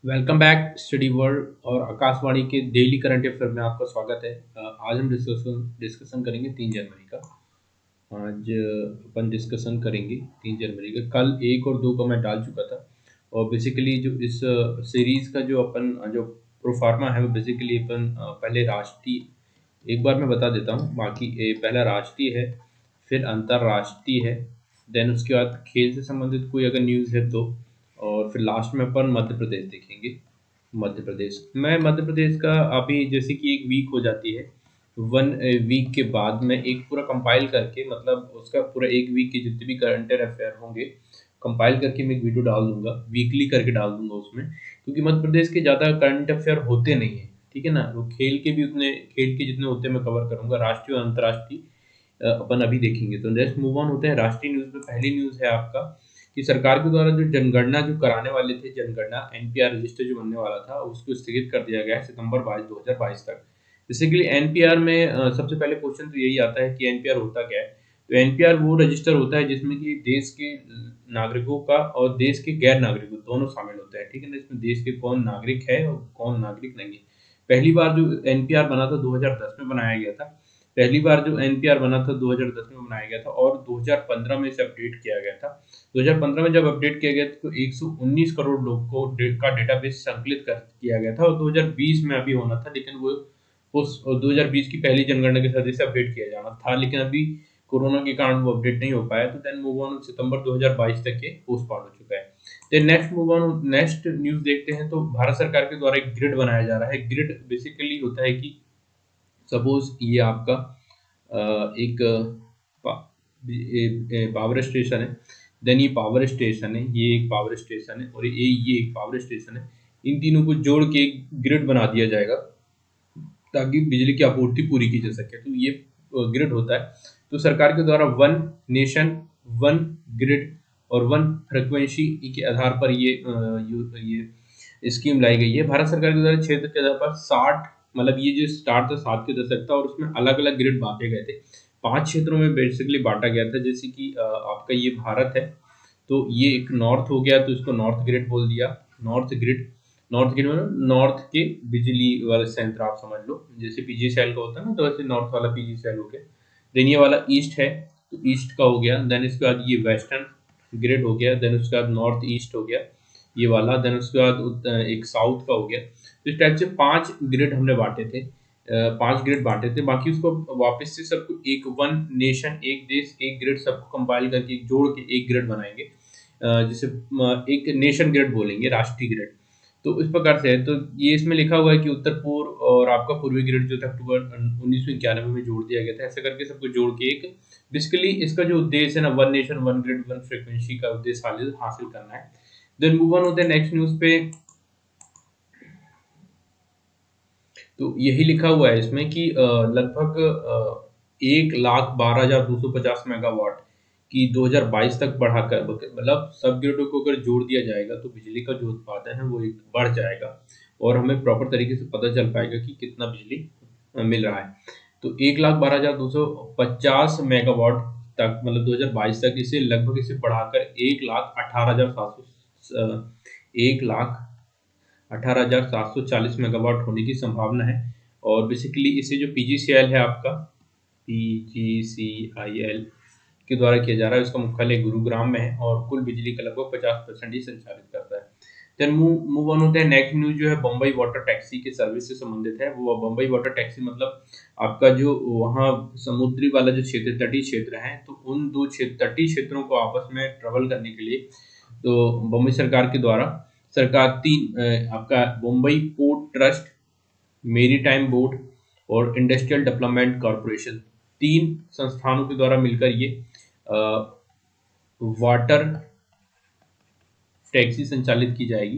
Welcome back study world और आकाशवाणी के daily current affair में आपका स्वागत है। आज हम डिस्कशन करेंगे 3 जनवरी का। आज अपन डिस्कशन करेंगे 3 जनवरी का। कल 1 और 2 का मैं डाल चुका था और बेसिकली जो इस सीरीज का जो अपन जो प्रोफार्मा है वो बेसिकली अपन पहले राष्ट्रीय एक बार मैं बता देता हूँ। बाकी पहला राष्ट्रीय है, फिर अंतर्राष्ट्रीय है, देन उसके बाद खेल से संबंधित कोई अगर न्यूज़ है तो, और फिर लास्ट में अपन मध्य प्रदेश देखेंगे। मध्य प्रदेश का अभी जैसे कि एक वीक हो जाती है, वन वीक के बाद मैं एक पूरा कंपाइल करके, मतलब उसका पूरा एक वीक के जितने भी करंट अफेयर होंगे कंपाइल करके मैं एक वीडियो डाल दूंगा, वीकली करके डाल दूंगा उसमें। क्योंकि मध्य प्रदेश के ज़्यादा करंट अफेयर होते नहीं है, ठीक है ना। वो खेल के जितने होते हैं मैं कवर करूंगा, राष्ट्रीय और अंतर्राष्ट्रीय अपन अभी देखेंगे। तो नेक्स्ट मूव ऑन होते हैं राष्ट्रीय न्यूज़ में। पहली न्यूज़ है आपका कि सरकार के द्वारा जो जनगणना जो कराने वाले थे, जनगणना एनपीआर रजिस्टर जो बनने वाला था उसको स्थगित कर दिया गया है सितंबर 2022 तक। बेसिकली एनपीआर में सबसे पहले क्वेश्चन तो यही आता है कि एनपीआर होता क्या है। तो एनपीआर वो रजिस्टर होता है जिसमें कि देश के नागरिकों का और देश के गैर नागरिकों दोनों शामिल होते हैं, ठीक है ना। इसमें देश के कौन नागरिक है और कौन नागरिक नहीं है। पहली बार जो एनपीआर बना था 2010 में बनाया गया था। पहली बार जो एनपीआर बना था 2010 में बनाया गया था और 2015 में इसे अपडेट किया गया था। 2015 में जब अपडेट किया गया तो 119 करोड़ लोग को का डेटाबेस संकलित कर किया गया था और 2020 में अभी होना था, लेकिन वो उस 2020 की पहली जनगणना के साथ इसे अपडेट किया जाना था, लेकिन अभी कोरोना के कारण वो अपडेट नहीं हो पाया। तो देन मूव ऑन, सितंबर 2022 तक ये पोस्टपोन हो चुका है। Then next move on, next news देखते हैं। तो भारत सरकार के द्वारा एक ग्रिड बनाया जा रहा है। ग्रिड बेसिकली होता है कि सपोज ये आपका एक पावर स्टेशन है, देन ये पावर स्टेशन है, ये एक पावर स्टेशन है और ये एक पावर स्टेशन है। इन तीनों को जोड़ के एक ग्रिड बना दिया जाएगा ताकि बिजली की आपूर्ति पूरी की जा सके। तो ये ग्रिड होता है। तो सरकार के द्वारा वन नेशन वन ग्रिड और वन फ्रिक्वेंसी के आधार पर ये स्कीम लाई गई है। भारत सरकार के द्वारा क्षेत्र के आधार पर 60, मतलब ये जो स्टार्ट था 7 के दशक था और उसमें अलग अलग ग्रिड बांटे गए थे। 5 क्षेत्रों में बेसिकली बांटा गया था। जैसे कि आपका ये भारत है, तो ये एक नॉर्थ हो गया तो इसको नॉर्थ ग्रिड बोल दिया। नॉर्थ ग्रिड, नॉर्थ ग्रिड मतलब नॉर्थ के बिजली वाले संयंत्र आप समझ लो, जैसे पीजीसीएल का होता है ना, तो वैसे नॉर्थ वाला पीजीसीएल हो गया। देन ये वाला ईस्ट है तो ईस्ट का हो गया। देन इसके बाद ये वेस्टर्न ग्रिड हो गया। देन उसके बाद नॉर्थ ईस्ट हो गया ये वाला। देन उसके बाद एक साउथ का हो गया। तो इस टाइप से 5 ग्रिड हमने बांटे थे, 5 ग्रिड बांटे थे। बाकी उसको वापस से सबको एक वन नेशन एक देश एक ग्रिड सबको कंपाइल करके जोड़ के एक ग्रिड बनाएंगे, जिसे एक नेशन ग्रिड बोलेंगे, राष्ट्रीय ग्रिड। तो इस प्रकार से है। तो ये इसमें लिखा हुआ है कि उत्तर पूर्व और आपका पूर्वी ग्रिड जो था अक्टूबर 1991 में जोड़ दिया गया था। ऐसा करके सबको जोड़ के एक, बेसिकली इसका जो उद्देश्य है ना, one nation one grid one frequency का उद्देश्य हासिल करना है। देन मूव ऑन होते हैं नेक्स्ट न्यूज पे। तो यही लिखा हुआ है इसमें कि लगभग 1,12,250 मेगावाट की 2022 तक बढ़ाकर, मतलब सब ग्रिडों को अगर जोड़ दिया जाएगा तो बिजली का जो उत्पादन है वो एक बढ़ जाएगा और हमें प्रॉपर तरीके से पता चल पाएगा कि कितना बिजली मिल रहा है। तो 1,12,250 मेगावाट तक, मतलब 2022 तक इसे लगभग इसे बढ़ाकर 1,18,740 मेगावाट होने की संभावना है। और बेसिकली इसे जो पीजीसीएल है आपका, पीजीसीआईएल के द्वारा किया जा रहा है। उसका मुख्यालय गुरुग्राम में है और कुल बिजली का लगभग 50% ही संचालित करता है। देन मूव ऑन होते हैं। नेक्स्ट न्यूज जो है बम्बई वाटर टैक्सी के सर्विस से संबंधित है। वो बम्बई वाटर टैक्सी मतलब आपका जो वहाँ समुद्री वाला जो क्षेत्र, तटीय क्षेत्र है, तो उन दो तटीय क्षेत्रों को आपस में ट्रेवल करने के लिए तो बम्बई सरकार के द्वारा सरकार आपका मुंबई पोर्ट ट्रस्ट, मेरी टाइम बोर्ड और इंडस्ट्रियल डेवलपमेंट कॉरपोरेशन, 3 संस्थानों के द्वारा मिलकर ये वाटर टैक्सी संचालित की जाएगी।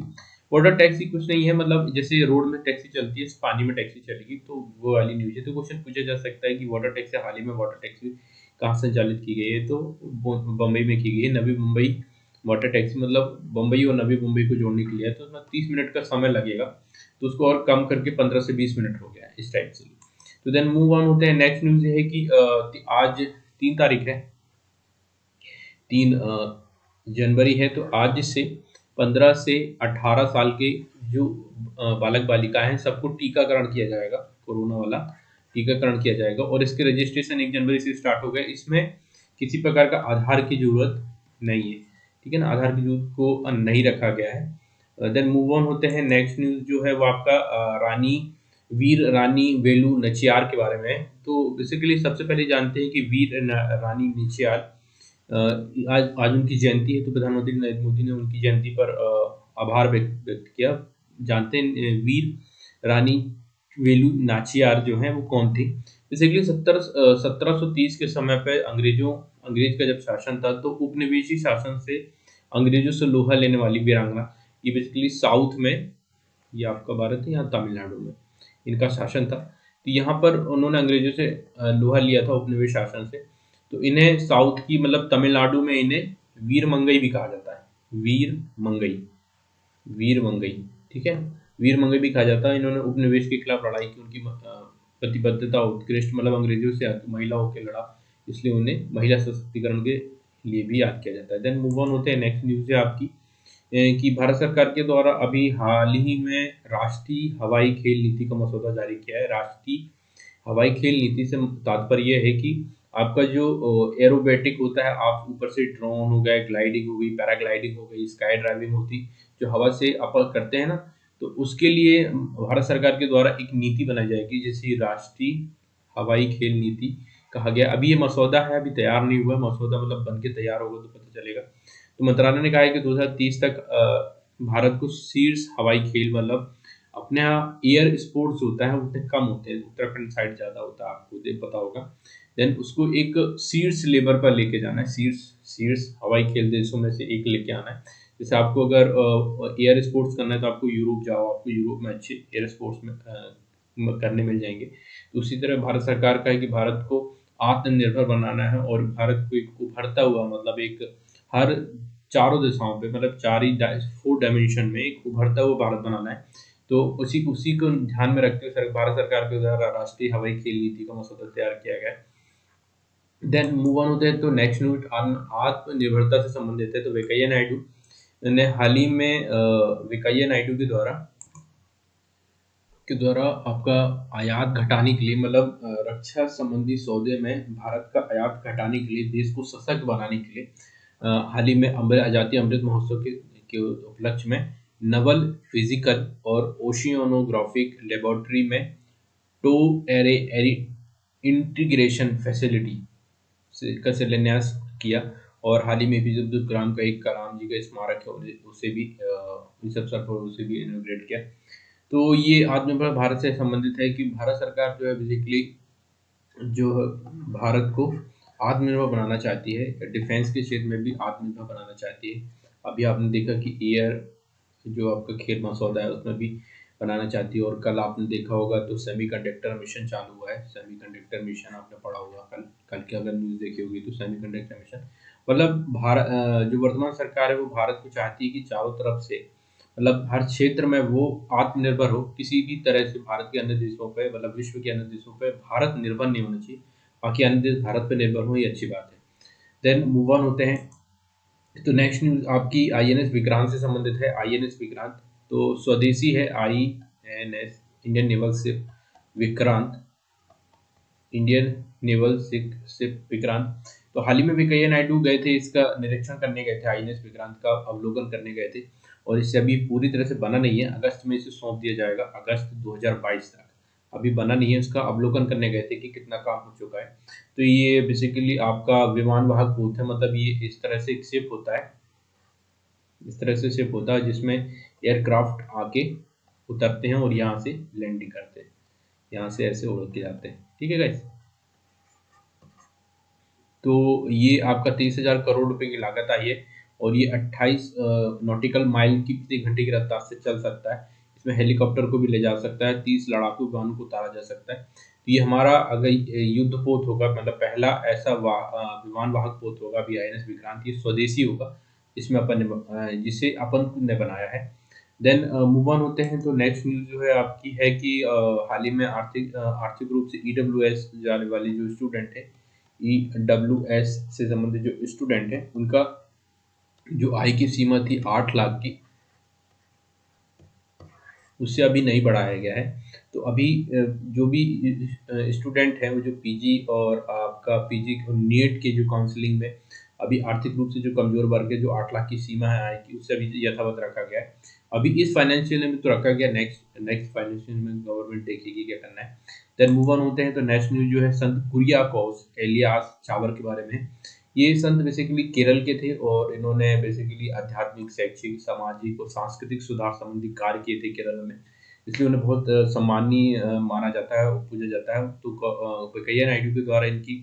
वाटर टैक्सी कुछ नहीं है, मतलब जैसे रोड में टैक्सी चलती है पानी में टैक्सी चलेगी, तो वो वाली न्यूज है। तो क्वेश्चन पूछा जा सकता है कि वाटर टैक्सी, हाल ही में वाटर टैक्सी कहाँ संचालित की गई है, तो बम्बई में की गई है। नवी मुंबई वाटर टैक्सी, मतलब बम्बई और नवी मुंबई को जोड़ने के लिए है। तो उसमें 30 मिनट का समय लगेगा, तो उसको और कम करके 15 से 20 मिनट हो गया है इस टाइप से। तो देन मूव ऑन होते हैं। नेक्स्ट न्यूज ये है कि आज 3 तारीख है, 3 जनवरी है, तो आज से 15 से 18 साल के जो बालक बालिकाएं हैं सबको टीकाकरण किया जाएगा, कोरोना वाला टीकाकरण किया जाएगा। और इसके रजिस्ट्रेशन 1 जनवरी से स्टार्ट हो गए। इसमें किसी प्रकार का आधार की जरूरत नहीं है, ठीक है ना, आधार की जरूरत को नहीं रखा गया है। देन मूव ऑन होते हैं। नेक्स्ट न्यूज़ जो है वो आपका वीर रानी वेलु नचियार के बारे में है। तो बेसिकली सबसे पहले जानते हैं कि रानी नचियार आज आज उनकी जयंती है, तो प्रधानमंत्री नरेंद्र मोदी ने उनकी जयंती पर आभार व्यक्त किया। जानते हैं वीर रानी वेलु नाचियार जो है वो कौन थी। बेसिकली 1730 के समय पे अंग्रेज का जब शासन था तो उपनिवेशी शासन से अंग्रेजों से लोहा लेने वाली वीरांगना, ये बेसिकली साउथ में, ये आपका भारत है, यहाँ तमिलनाडु में इनका शासन था। तो यहाँ पर उन्होंने अंग्रेजों से लोहा लिया था उपनिवेश शासन से। तो इन्हें साउथ की मतलब तमिलनाडु में इन्हें वीर मंगई भी कहा जाता है। वीर मंगई, वीर मंगई, ठीक है, वीर मंगई भी कहा जाता है। इन्होंने उपनिवेश के खिलाफ लड़ाई की, उनकी प्रतिबद्धता उत्कृष्ट, मतलब अंग्रेजों से महिला होकर लड़ा, इसलिए उन्हें महिला सशक्तिकरण के लिए भी याद किया जाता है। देन मूव ऑन होते हैं। नेक्स्ट न्यूज है आपकी कि भारत सरकार के द्वारा अभी हाल ही में राष्ट्रीय हवाई खेल नीति का मसौदा जारी किया है। राष्ट्रीय हवाई खेल नीति से तात्पर्य यह है कि आपका जो एरोबेटिक होता है, आप ऊपर से ड्रोन हो गया, ग्लाइडिंग हो गई, पैराग्लाइडिंग हो गई, स्काई ड्राइविंग होती, जो हवा से अपन करते हैं ना, तो उसके लिए भारत सरकार के द्वारा एक नीति बनाई जाएगी जिसे राष्ट्रीय हवाई खेल नीति कहा गया। अभी ये मसौदा है, अभी तैयार नहीं हुआ मसौदा, मतलब बन के तैयार होगा तो पता चलेगा। तो मंत्रालय ने कहा है कि 2030 तक भारत को शीर्ष हवाई खेल, मतलब अपने यहाँ एयर स्पोर्ट्स होता है उतने कम होते हैं, उत्तराखंड साइड ज़्यादा होता है, आपको पता होगा। देन उसको एक शीर्ष लेवल पर लेके जाना है, शीर्ष हवाई खेल देशों में से एक लेके आना है। जैसे आपको अगर एयर स्पोर्ट्स करना है तो आपको यूरोप जाओ, आपको यूरोप में अच्छे एयर स्पोर्ट्स में करने मिल जाएंगे। तो उसी तरह भारत सरकार का है कि भारत को आत्मनिर्भर बनाना है और भारत को एक उभरता हुआ, मतलब एक हर चारों दिशाओं पे, मतलब 4 डायमेंशन में एक उभरता हुआ भारत बनाना है। तो उसी उसी को ध्यान में रखते हुए भारत सरकार के द्वारा राष्ट्रीय हवाई खेल नीति का मसौदा तैयार किया गया है। देन मूव ऑन होते हैं। तो नेक्स्ट न्यूज आत्मनिर्भरता से संबंधित है। तो वेंकैया नायडू ने हाल ही में वेंकैया नायडू के द्वारा आपका आयात घटाने के लिए, मतलब रक्षा संबंधी सौदे में भारत का आयात घटाने के लिए, देश को सशक्त बनाने के लिए हाल ही में आजादी अमृत महोत्सव के उपलक्ष्य में नवल फिजिकल और ओशियोनोग्राफिक लेबोरेटरी में टो एरे इंटीग्रेशन फैसिलिटी का शिलान्यास किया। और हाल ही में भी अब्दुल कलाम का एक कलाम जी का स्मारक है, उसे भी इस अवसर पर उसे भी इनॉग्रेट किया। तो ये आत्मनिर्भर भारत से संबंधित है कि भारत सरकार जो है बेसिकली जो भारत को आत्मनिर्भर बनाना चाहती है, डिफेंस के क्षेत्र में भी आत्मनिर्भर बनाना चाहती है। अभी आपने देखा कि एयर जो आपका खेल मसौदा है उसमें भी बनाना चाहती है। और कल आपने देखा होगा तो सेमीकंडक्टर मिशन चालू हुआ है। सेमीकंडक्टर मिशन आपने पढ़ा होगा, कल की अगर न्यूज़ देखी होगी तो सेमीकंडक्टर मिशन, मतलब भारत जो वर्तमान सरकार है वो भारत को चाहती है कि चारों तरफ से, मतलब हर क्षेत्र में वो आत्मनिर्भर हो। किसी भी तरह से भारत के अन्य देशों पे, मतलब विश्व के अन्य देशों पे भारत निर्भर नहीं होना चाहिए, बाकी अन्य देश भारत पे निर्भर हो, ये अच्छी बात है। देन मूव ऑन होते हैं। तो नेक्स्ट न्यूज आपकी आईएनएस विक्रांत से संबंधित है। आईएनएस विक्रांत तो स्वदेशी है। INS Indian naval ship Vikrant, Indian naval ship Vikrant. तो हाल ही में वेंकैया नायडू गए थे, इसका निरीक्षण करने गए थे, आईएनएस विक्रांत का अवलोकन करने गए थे। और इससे अभी पूरी तरह से बना नहीं है, अगस्त में इसे सौंप दिया जाएगा, अगस्त 2022 तक। अभी बना नहीं है, उसका अवलोकन करने गए थे कि कितना काम हो चुका है। तो ये बेसिकली आपका विमान वाहक पोत है, मतलब ये इस तरह से एक शिप होता है, इस तरह से शिप होता है जिसमें एयरक्राफ्ट आके उतरते हैं और यहाँ से लैंडिंग करते हैं, यहाँ से ऐसे उड़ के जाते हैं, ठीक है गाइस। तो ये आपका 30,000 करोड़ रुपए की लागत आई है और ये 28 नॉटिकल माइल की प्रति घंटे की रफ्तार से चल सकता है। इसमें हेलीकॉप्टर को भी ले जा सकता है, 30 लड़ाकू विमानों को उतारा जा सकता है। तो ये हमारा अगर युद्ध पोत होगा, मतलब पहला ऐसा विमान वाहक पोत होगा अभी आईएनएस विक्रांत, ये स्वदेशी होगा, इसमें जिसे अपन ने बनाया है। देन मूव ऑन होते हैं। तो नेक्स्ट न्यूज जो है आपकी है कि हाल ही में आर्थिक रूप से ईडब्ल्यूएस जाने वाले जो स्टूडेंट है, ईडब्ल्यूएस से संबंधित जो स्टूडेंट है, उनका जो आय की सीमा थी 8 लाख की, उससे अभी नहीं बढ़ाया गया है। तो अभी जो भी स्टूडेंट हैं वो जो पीजी और आपका पीजी और नीट के जो काउंसलिंग में अभी आर्थिक रूप से जो कमजोर वर्ग है, जो 8 लाख की सीमा है आय की, उससे अभी यथावत रखा गया है। अभी इस फाइनेंशियल में तो रखा गया, नेक्स्ट नेक्स्ट फाइनेंशियल में गवर्नमेंट देखेगी क्या करना है। देन मूव ऑन होते हैं तो नेक्स्ट न्यूज जो है संत कुरियाकोस एलियास चावर के बारे में। ये संत बेसिकली केरल के थे और इन्होंने बेसिकली आध्यात्मिक, शैक्षिक, सामाजिक और सांस्कृतिक सुधार संबंधी कार्य किए थे केरल में, इसलिए उन्हें बहुत सम्मानीय माना जाता है और पूजा जाता है। तो वेंकैया नायडू के द्वारा इनकी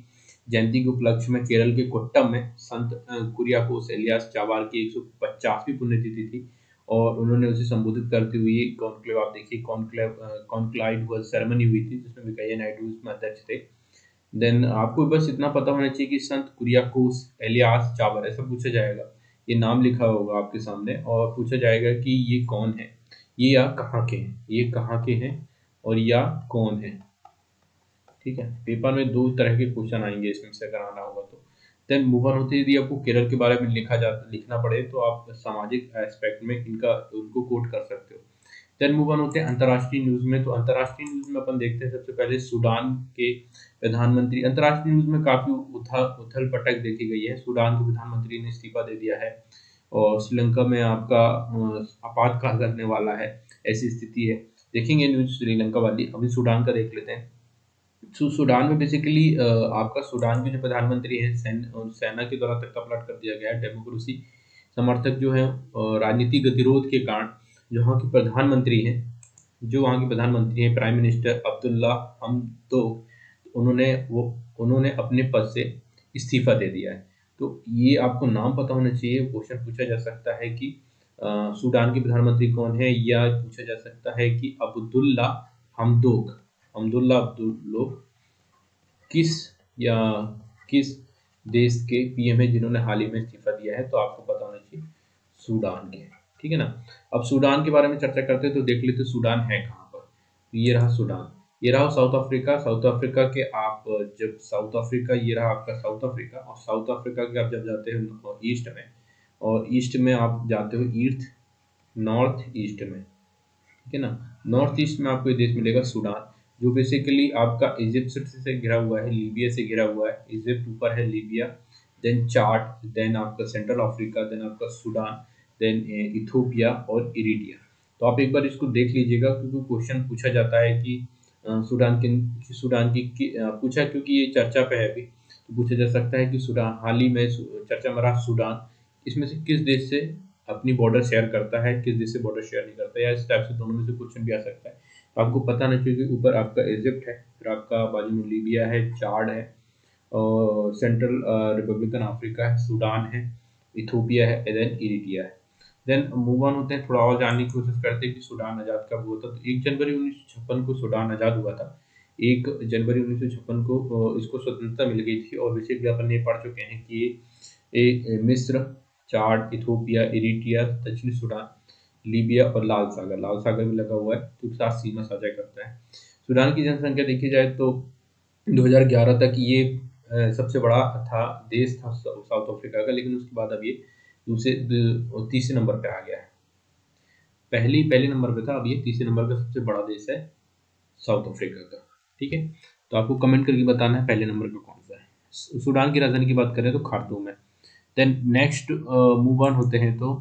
जयंती के उपलक्ष्य में केरल के कोट्टम में संत कुरियाकोस एलियास चावार की 150वीं पुण्यतिथि थी और उन्होंने उसे संबोधित करते हुए कॉन्क्लेव, आप देखिए कॉन्क्लाइव हुआ सेरेमनी हुई थी जिसमें वेंकैया नायडू उसमें अध्यक्ष थे। देन आपको बस इतना पता होना चाहिए कि संत कुरियाकोस एलियास चावर, ऐसा पूछा जाएगा, ये नाम लिखा होगा आपके सामने और पूछा जाएगा कि ये कौन है, ये या कहाँ के हैं, ये कहाँ के हैं और या कौन है। ठीक है, पेपर में दो तरह के क्वेश्चन आएंगे इसमें से अगर आना होगा तो। देन मूव ऑन होते यदि आपको केरल के बारे में लिखना पड़े तो आप सामाजिक एस्पेक्ट में इनका उनको कोट कर सकते हो। देन मूव ऑन होते हैं अंतर्राष्ट्रीय न्यूज में। तो अंतर्राष्ट्रीय न्यूज में अपन देखते हैं सबसे पहले सूडान के प्रधानमंत्री, अंतर्राष्ट्रीय न्यूज में काफी उथल पटक देखी गई है। सूडान के प्रधानमंत्री ने इस्तीफा दे दिया है और श्रीलंका में आपका आपातकाल करने वाला है, ऐसी स्थिति है। देखेंगे न्यूज श्रीलंका वाली, अभी सूडान का देख लेते हैं। सूडान में बेसिकली आपका सूडान के जो प्रधानमंत्री हैं सेना के द्वारा तख्तापलट कर दिया गया है। डेमोक्रेसी समर्थक जो है राजनीतिक गतिरोध के कारण जो वहाँ के प्रधानमंत्री हैं, प्राइम मिनिस्टर अब्दुल्ला हमदोक, उन्होंने अपने पद से इस्तीफा दे दिया है। तो ये आपको नाम पता होना चाहिए। क्वेश्चन पूछा जा सकता है कि सूडान के प्रधानमंत्री कौन है, या पूछा जा सकता है कि अब्दुल्ला हमदोक अब्दुल्ला अब्दुल्लो किस या किस देश के पीएम है जिन्होंने हाल ही में इस्तीफा दिया है। तो आपको पता होना चाहिए सूडान के, ठीक है ना। अब सूडान के बारे में चर्चा करते हैं तो देख लेते सूडान है कहाँ पर। तो ये रहा सूडान, ये रहा साउथ अफ्रीका। साउथ अफ्रीका के आप जब साउथ अफ्रीका, ये रहा आपका साउथ अफ्रीका, और साउथ अफ्रीका के आप जब जाते हो ईस्ट में, और ईस्ट में आप जाते हो नॉर्थ ईस्ट में, ठीक है ना। नॉर्थ ईस्ट में आपको ये देश मिलेगा सूडान, जो बेसिकली आपका इजिप्ट से घिरा हुआ है, लीबिया से घिरा हुआ है। इजिप्ट ऊपर है, लीबिया, देन चाड, देन आपका सेंट्रल अफ्रीका, देन आपका सूडान, देन इथोपिया और इरिट्रिया। तो आप एक बार इसको देख लीजिएगा क्योंकि क्वेश्चन पूछा जाता है कि सूडान की पूछा, क्योंकि ये चर्चा पे है अभी, तो पूछा जा सकता है कि सूडान हाल ही में चर्चा में रहा सूडान, इसमें से किस देश से अपनी बॉर्डर शेयर करता है, किस देश से बॉर्डर शेयर नहीं करता, या इस टाइप से दोनों में से क्वेश्चन भी आ सकता है। तो आपको पता नहीं चाहिए कि ऊपर आपका इजिप्ट है, फिर आपका बाजू में लीबिया है, चाड है, और सेंट्रल रिपब्लिकन अफ्रीका है, सूडान है, इथोपिया है, देन इरिट्रिया है। देन मूव ऑन होते हैं, थोड़ा और जानने की कोशिश करते हैं कि सूडान आज़ाद कब हुआ था। तो 1 जनवरी 1956 को सूडान आज़ाद हुआ था। 1 जनवरी 1956 को इसको स्वतंत्रता मिल गई थी, और बेसिकली अपन ये पढ़ चुके हैं कि मिस्र, चाड, इथोपिया, इरिट्रिया, दक्षिणी सूडान, लीबिया और लाल सागर भी लगा हुआ है, तो साथ सीमा साझा करता है। सूडान की जनसंख्या देखी जाए तो 2011 तक ये सबसे बड़ा देश था साउथ अफ्रीका का, लेकिन उसके बाद अब ये तीसरे नंबर पे आ गया है। पहले नंबर पे था, अब ये तीसरे नंबर का सबसे बड़ा देश है साउथ अफ्रीका का, ठीक है। तो आपको कमेंट करके बताना है पहले नंबर का कौन सा है। सूडान की राजधानी की बात करें तो खार्तूम है। देन नेक्स्ट मूव ऑन होते हैं तो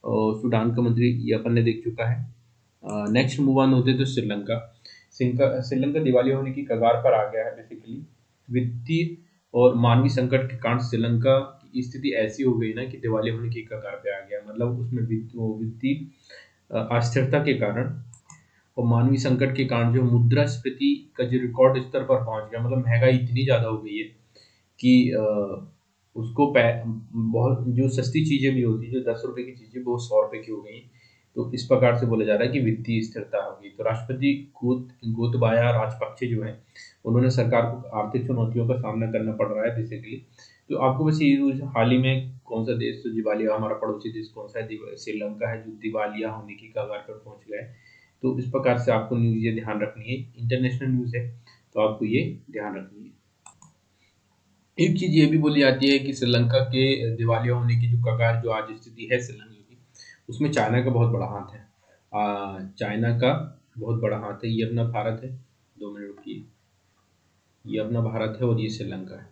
सूडान का मंत्री ये अपन ने देख चुका है। नेक्स्ट मूव ऑन होते हैं तो श्रीलंका दिवालिया होने की कगार पर आ गया है। बेसिकली वित्तीय और मानवीय संकट के कारण श्रीलंका की स्थिति ऐसी हो गई ना कि दिवालिया होने की कगार पे आ गया। मतलब उसमें वित्तीय अस्थिरता के कारण और मानवीय संकट के कारण जो मुद्रास्फीति का जो रिकॉर्ड स्तर पर पहुंच गया, मतलब महंगाई इतनी ज्यादा हो गई है कि उसको बहुत जो सस्ती चीजें भी होती है, जो 10 रुपए की चीजें वो 100 रुपए की हो गई। तो इस प्रकार से बोला जा रहा है कि वित्तीय स्थिरता हो गई। तो राष्ट्रपति गोतबाया राजपक्षे जो है, उन्होंने सरकार को आर्थिक चुनौतियों का सामना करना पड़ रहा है बेसिकली। तो आपको बस ये हाल ही में कौन सा देश तो दिवालिया, हमारा पड़ोसी देश कौन सा है, श्रीलंका है, जो दिवालिया होने की कगार पर पहुंच गया है। तो इस प्रकार से आपको न्यूज ये ध्यान रखनी है, इंटरनेशनल न्यूज है तो आपको ये ध्यान रखनी है। एक चीज ये भी बोली जाती है कि श्रीलंका के दिवालिया होने की जो कगार, जो आज स्थिति है श्रीलंका की, उसमें चाइना का बहुत बड़ा हाथ है। चाइना का बहुत बड़ा हाथ है, ये अपना भारत है। 2 मिनट रुकिए, ये अपना भारत है और ये श्रीलंका है।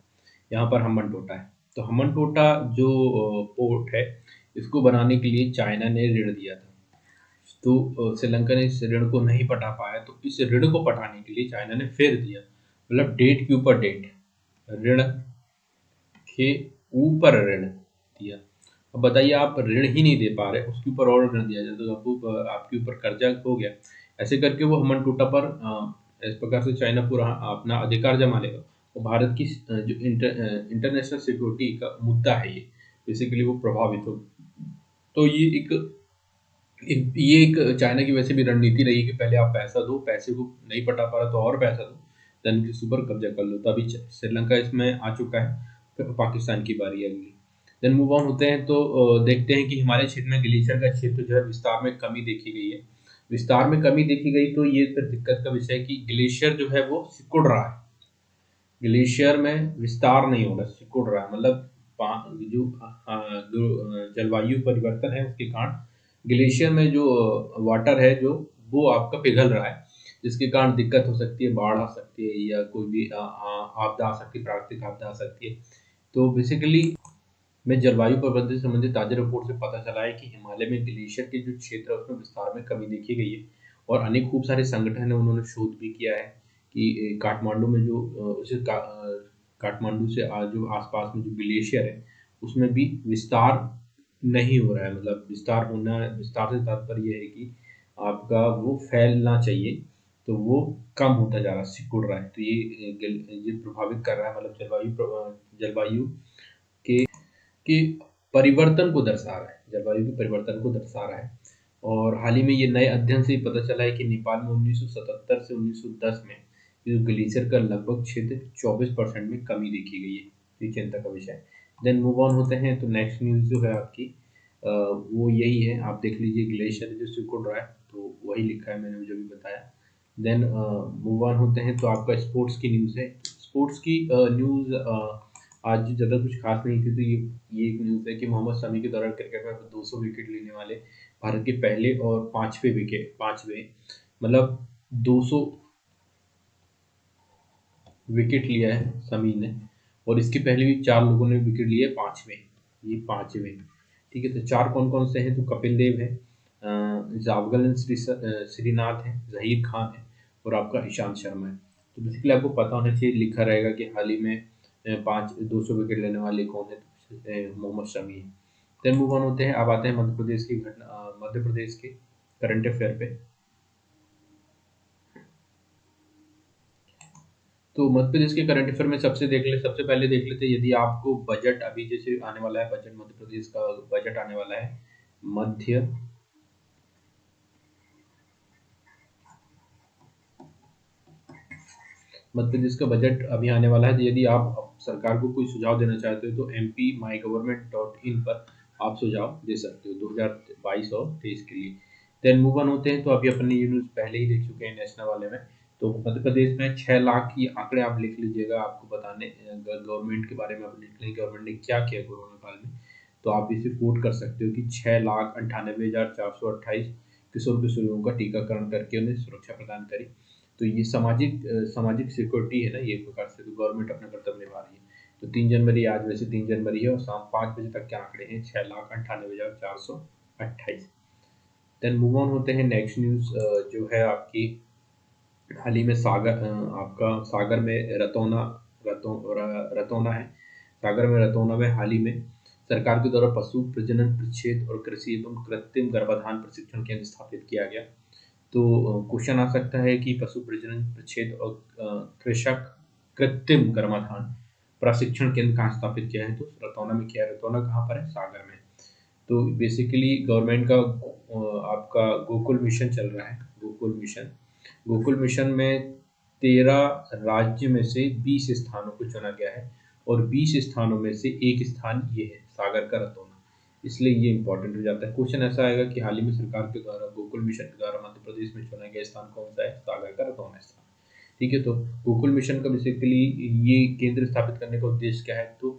यहाँ पर हम्बन टोटा है। तो हम्बन टोटा जो पोर्ट है, इसको बनाने के लिए चाइना ने ऋण दिया था। तो श्रीलंका ने इस ऋण को नहीं पटा पाया, तो इस ऋण को पटाने के लिए चाइना ने फिर दिया, मतलब डेट के ऊपर डेट, ऋण के ऊपर ऋण दिया। अब बताइए, आप ऋण ही नहीं दे पा रहे, उसके ऊपर और ऋण दिया जाए तो आपको आपके ऊपर कर्जा हो गया। ऐसे करके वो हम्बन टोटा पर इस प्रकार से चाइना पूरा अपना अधिकार जमा लेगा। और भारत की जो इंटरनेशनल सिक्योरिटी का मुद्दा है, ये बेसिकली वो प्रभावित हो। तो ये एक चाइना की वैसे भी रणनीति रही कि पहले आप पैसा दो, पैसे को नहीं पटा पा रहा तो और पैसा दो, देन किसी पर कब्जा कर लो। तो अभी श्रीलंका इसमें आ चुका है, फिर पाकिस्तान की बारी है अगली। देन मूव ऑन होते हैं तो देखते हैं कि हिमालय क्षेत्र में ग्लेशियर का क्षेत्र जो है विस्तार में कमी देखी गई है। विस्तार में कमी देखी गई तो ये फिर दिक्कत का विषय है कि ग्लेशियर जो है वो सिकुड़ रहा है। ग्लेशियर में विस्तार नहीं हो रहा, सिकुड़ रहा है, मतलब जो जलवायु परिवर्तन है उसके कारण ग्लेशियर में जो वाटर है जो वो आपका पिघल रहा है, जिसके कारण दिक्कत हो सकती है, बाढ़ आ सकती है या कोई भी आपदा आ सकती है, प्राकृतिक आपदा आ सकती है। तो बेसिकली में जलवायु परिवर्तन से संबंधित ताजा रिपोर्ट से पता चला है कि हिमालय में ग्लेशियर के जो क्षेत्र है उसमें विस्तार में कमी देखी गई है। और अनेक खूब सारे संगठन है, उन्होंने शोध भी किया है कि काठमांडू में जो काठमांडू से जो आसपास में जो ग्लेशियर है उसमें भी विस्तार नहीं हो रहा है। मतलब विस्तार से तात्पर्य ये है कि आपका वो फैलना चाहिए, तो वो कम होता जा रहा है, सिकुड़ रहा है। तो ये प्रभावित कर रहा है, मतलब जलवायु के परिवर्तन को दर्शा रहा है, जलवायु के परिवर्तन को दर्शा रहा है। और हाल ही में ये नए अध्ययन से पता चला है कि नेपाल में 1977 से 1910 में ये ग्लेशियर का लगभग क्षेत्र 24% में कमी देखी गई है। तो ये चिंता का विषय है। देन मूव ऑन होते हैं तो नेक्स्ट न्यूज़ जो है आपकी वो यही है, आप देख लीजिए, ग्लेशियर जो सिकुड़ रहा है, तो वही लिखा है मैंने जो भी बताया। देन मूव ऑन होते हैं तो आपका स्पोर्ट्स की न्यूज़ है। स्पोर्ट्स की न्यूज़ आज ज़्यादा कुछ खास नहीं थी। तो ये एक न्यूज़ है कि मोहम्मद शमी के दौरान क्रिकेट में 200 विकेट लेने वाले भारत के पहले और पांचवें, मतलब 200 विकेट लिया है शमी ने। और इसके पहले भी 4 लोगों ने विकेट लिए, पांचवें, ये पांचवें। ठीक है, तो 4 कौन कौन से हैं? तो कपिल देव है, जावगल श्रीनाथ है, जहीर खान है और आपका ईशांत शर्मा है। तो बेसिकली आपको पता होना चाहिए, लिखा रहेगा कि हाल ही में 200 विकेट लेने वाले कौन है, तो मोहम्मद शमी है। देन मूव ऑन होते हैं, अब आते हैं मध्य प्रदेश की घटना, मध्य प्रदेश के करंट अफेयर पे। तो मध्य प्रदेश के करंट अफेयर में सबसे पहले देख लेते हैं, यदि आपको बजट अभी जैसे आने वाला है, बजट मध्य प्रदेश का बजट आने वाला है, मध्य मध्य प्रदेश का बजट अभी आने वाला है। तो यदि आप सरकार को कोई सुझाव देना चाहते हो तो mp-mygovernment.in पर आप सुझाव दे सकते हो 2022 और 23 के लिए। देन मूव ऑन होते हैं तो अभी अपने ये न्यूज़ पहले ही देख चुके हैं नेशनल वाले में। तो मध्य प्रदेश में 6 लाख की आंकड़े आप लिख लीजिएगा, आपको बताने गवर्नमेंट के बारे में आप लिख लें, गवर्नमेंट ने क्या किया कोरोना काल में। तो आप इसे कोट कर सकते हो कि 6,98,428 किशोर किशोरियों का टीकाकरण करके उन्हें सुरक्षा प्रदान करी। तो ये सामाजिक सिक्योरिटी है ना, ये एक प्रकार से तो गवर्नमेंट अपना कर्तव्य निभा रही है। तो 3 जनवरी, आज वैसे 3 जनवरी है और शाम 5 बजे तक के आंकड़े हैं 6,98,428। देन मूव ऑन होते हैं, नेक्स्ट न्यूज़ जो है आपकी, हाल ही में आपका सागर में रतौना है। सागर में रतौना में हाल ही में सरकार के द्वारा पशु प्रजनन प्रच्छेद और कृषि एवं कृत्रिम गर्भाधान प्रशिक्षण केंद्र स्थापित किया गया। तो क्वेश्चन आ सकता है कि पशु प्रजनन प्रच्छेद और कृषक कृत्रिम गर्भाधान प्रशिक्षण केंद्र कहाँ स्थापित किया है? तो रतौना में किया है। रतौना कहाँ पर है? सागर में। तो बेसिकली गवर्नमेंट का आपका गोकुल मिशन चल रहा है। गोकुल मिशन में 13 राज्य में से 20 स्थानों को चुना गया है और 20 स्थानों में से एक स्थान ये है, सागर का रतौना। इसलिए ये इंपॉर्टेंट हो जाता है। क्वेश्चन ऐसा आएगा कि हाल ही में सरकार के द्वारा गोकुल मिशन के द्वारा मध्य प्रदेश में चुना गया स्थान कौन सा है? सागर का रतौना स्थान। ठीक है, तो गोकुल मिशन का बेसिकली ये केंद्र स्थापित करने का उद्देश्य क्या है? तो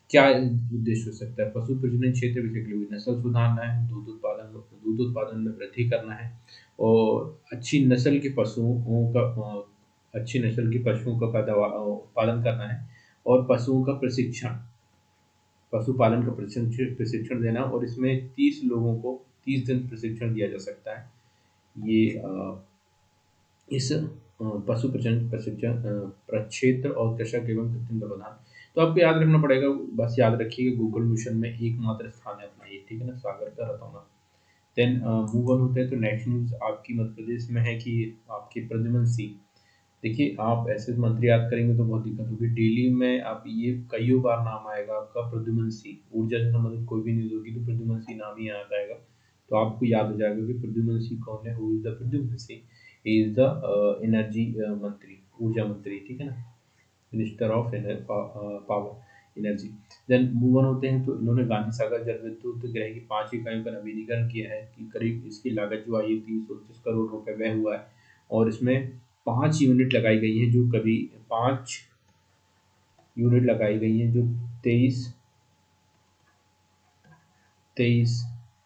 क्या उद्देश्य हो सकता है? पशु प्रजनन क्षेत्र बेसिकली नस्ल सुधारना है, दूध उत्पादन में वृद्धि करना है, और अच्छी नस्ल के पशुओं का अच्छी नस्ल के पशुओं का पालन करना है, और पशुओं का प्रशिक्षण, पशुपालन का प्रशिक्षण प्रशिक्षण देना, और इसमें 30 लोगों को 30 दिन प्रशिक्षण दिया जा सकता है। ये इस पशु प्रशिक्षण प्रक्षेत्र और कृषक एवं कृत्रिम गर्भाधान। तो आपको याद रखना पड़ेगा, बस याद रखिए गूगल मिशन में एकमात्र स्थान है अपना ये, ठीक है ना, सागर का रतौना। देन मूव ऑन होते हैं तो नेक्स्ट न्यूज़ आपकी मध्य प्रदेश में है कि आपके प्रद्युम्न सिंह, देखिए आप ऐसे मंत्री याद करेंगे तो बहुत दिक्कत होगी। डेली में आप ये कई बार नाम आएगा आपका प्रद्युम्न सिंह, ऊर्जा से संबंधित कोई भी न्यूज़ होगी तो प्रद्युम्न सिंह नाम ही याद आएगा। तो आपको याद हो जाएगा कि प्रद्युम्न सिंह कौन है, who is the Pradyumna Singh, he is the energy मंत्री, ऊर्जा मंत्री, ठीक है ना, minister of power energy. Then move on होते हैं तो इन्होंने गांधी सागर जल विद्युत गृह की 5 इकाइयों का नवीनीकरण किया है कि करीब इसकी लागत जो आई है 329 करोड़ रुपए व्यय हुआ है, और इसमें 5 यूनिट लगाई गई है, जो कभी 5 यूनिट लगाई गई है जो 23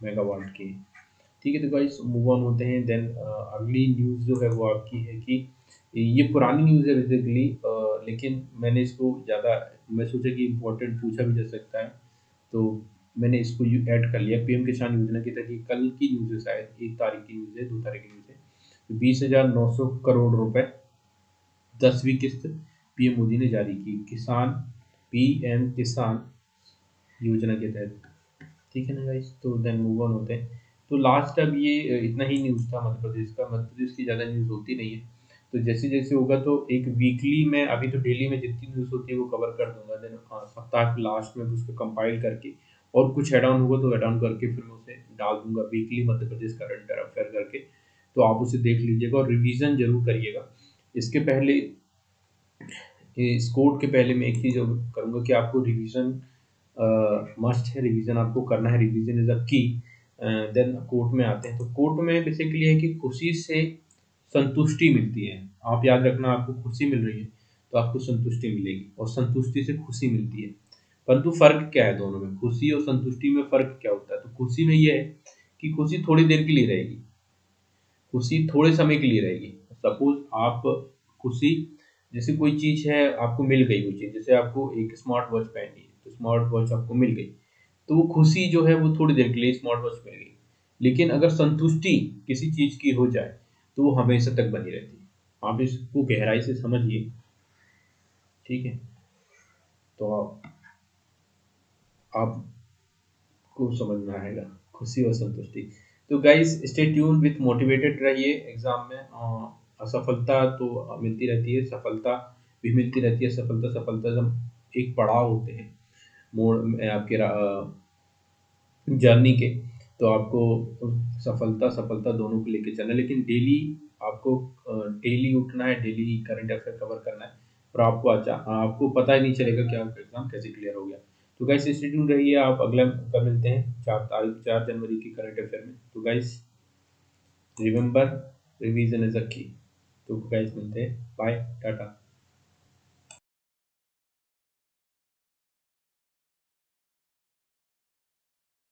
मेगावाट की है। ठीक है, तो गाइस मूव ऑन होते हैं। देन अगली न्यूज़ जो है वो आपकी है कि ये पुरानी न्यूज़ है बेसिकली, लेकिन मैंने इसको ज़्यादा, मैं सोचा कि इम्पोर्टेंट पूछा भी जा सकता है, तो मैंने इसको ऐड कर लिया। पीएम किसान योजना के तहत कल की न्यूज़ है, शायद 1 तारीख की न्यूज़ है, 2 तारीख की न्यूज़ है, तो 20,900 करोड़ रुपए 10वीं किस्त पीएम मोदी ने जारी की किसान, पीएम किसान योजना के तहत, ठीक है ना गाइस। तो देन मूव ऑन होते हैं। तो लास्ट अब ये इतना ही न्यूज़ था मध्य प्रदेश का। मध्य प्रदेश की ज़्यादा न्यूज़ होती नहीं है, तो जैसे जैसे होगा तो एक वीकली में, अभी तो डेली में जितनी न्यूज़ होती है वो कवर कर दूंगा। देन सप्ताह के लास्ट में उसको कंपाइल करके, और कुछ ऐड ऑन होगा तो ऐड ऑन करके फिर मैं उसे डाल दूंगा weekly Madhya Pradesh current affair करके। तो आप उसे देख लीजिएगा और रिवीजन जरूर करिएगा। इसके पहले, इस कोड के पहले मैं एक चीज़ और करूँगा कि आपको रिवीजन मस्ट है, रिवीजन आपको करना है, रिवीजन इज अ की। देन कोर्ट में आते हैं, तो कोर्ट में बेसिकली है कि खुशी से संतुष्टि मिलती है। आप याद रखना, आपको खुशी मिल रही है तो आपको संतुष्टि मिलेगी, और संतुष्टि से खुशी मिलती है। परंतु फर्क क्या है दोनों में, खुशी और संतुष्टि में फर्क क्या होता है? तो खुशी में यह है कि खुशी थोड़ी देर के लिए रहेगी, खुशी थोड़े समय के लिए रहेगी। सपोज आप खुशी, जैसे कोई चीज़ है आपको मिल गई वो चीज़, जैसे आपको एक स्मार्ट वॉच पहननी है तो स्मार्ट वॉच आपको मिल गई, तो वो खुशी जो है वो थोड़ी देर के लिए स्मार्ट वॉच मिल गई। लेकिन अगर संतुष्टि किसी चीज़ की हो जाए तो वो हमेशा तक बनी रहती है। आप इसको गहराई से समझिए, ठीक है, तो आपको समझ में आएगा खुशी और संतुष्टि। तो guys stay tune with motivated रहिए एग्जाम में। असफलता तो मिलती रहती है, सफलता भी मिलती रहती है। सफलता सफलता जब एक पड़ाव होते हैं मोड़ में आपके जर्नी के, तो आपको सफलता सफलता दोनों को लेके चलना है। लेकिन डेली आपको डेली उठना है, डेली करंट अफेयर कवर करना है, और आपको अच्छा आपको पता ही नहीं चलेगा कि आपका एग्जाम कैसे क्लियर हो गया। तो गाइस स्टे ट्यून रहिए, आप अगला कल मिलते हैं 4 जनवरी की करंट अफेयर में। तो guys remember, revision is a की। तो गाइस मिलते हैं, बाय, टाटा।